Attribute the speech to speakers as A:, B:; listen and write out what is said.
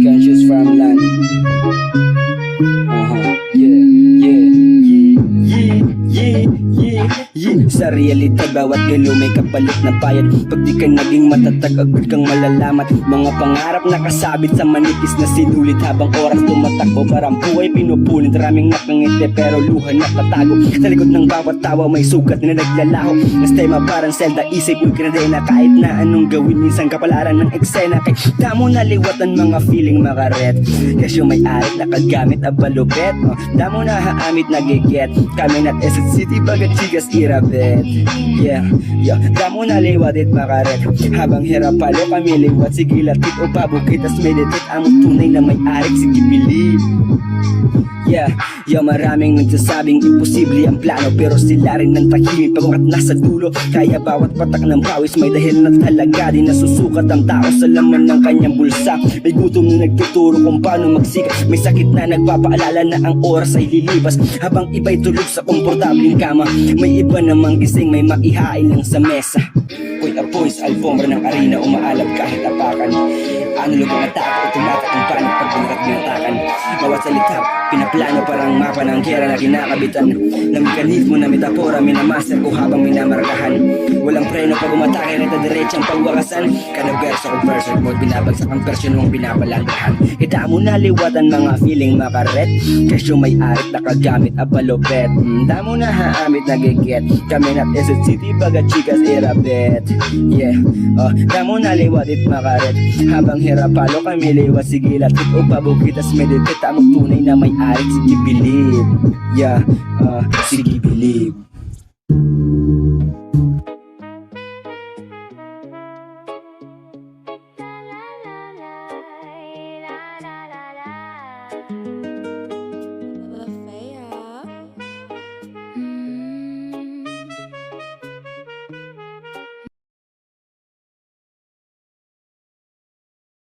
A: Conscious Farmland. Sa realidad, bawat galaw may kapalit na bayad. Pag di ka naging matatag, agad kang malalamat. Mga pangarap nakasabit sa manipis na sinulit. Habang oras tumatakbo, parang buhay pinupulit. Maraming nakangiti pero luha nakatago. Sa likod ng bawat tawa may sugat na naglalaho. Nas tema parang selda, isip mo'y kinadena. Kahit na anong gawin, minsan kapalaran ng eksena. Kay damo na liwatan mga feeling makaret. Kasi yung may-ari nakagamit abalupet. Damo na haamit nagiget. Kami nat Essex City, bagat chigas irabet. Damo na liwatit makaret. Habang hirap palo kami liwat. Sige latit o pabukit, tas meditate. Ang tunay na may-ari, sige believe. Maraming nagsasabing imposible ang plano, pero sila rin ng tahimik pagkat nasa dulo. Kaya bawat patak ng pawis may dahil na talaga. Di nasusukat ang tao sa laman ng kanyang bulsa. May gutom na nagtuturo kung paano magsikat. May sakit na nagpapaalala na ang oras ay lilipas. Habang iba'y tulog sa komportabling kama, may iba namang gising, may maihain lang sa mesa. Uy, apoy sa alfombra ng arena, umaalab kahit apakan. Ano lubang atake o tumatak ang panik pag binakat binatakan. Bawat salita, pinaplano parang mapa ng gera na kinakabitan. Na mekanismo na metapora, minamaster ko habang minamarkahan. Walang preno pag umatake, nita diretsang pagwakasan. Kada verso kong person mo, binabagsak ang version mong binabalagahan. Kita mo na liwatan mga feeling makaret. Kasi may arit nakagamit abalopet. Damo na haamit nagiget. Kami nat Essex City, bagat chikas irabet. Damo na liwatit makaret. Habang hirap palo kami liwat, sige latit o pabukit, tas meditate. Among tunay na may-ari, sige believe. Sige believe.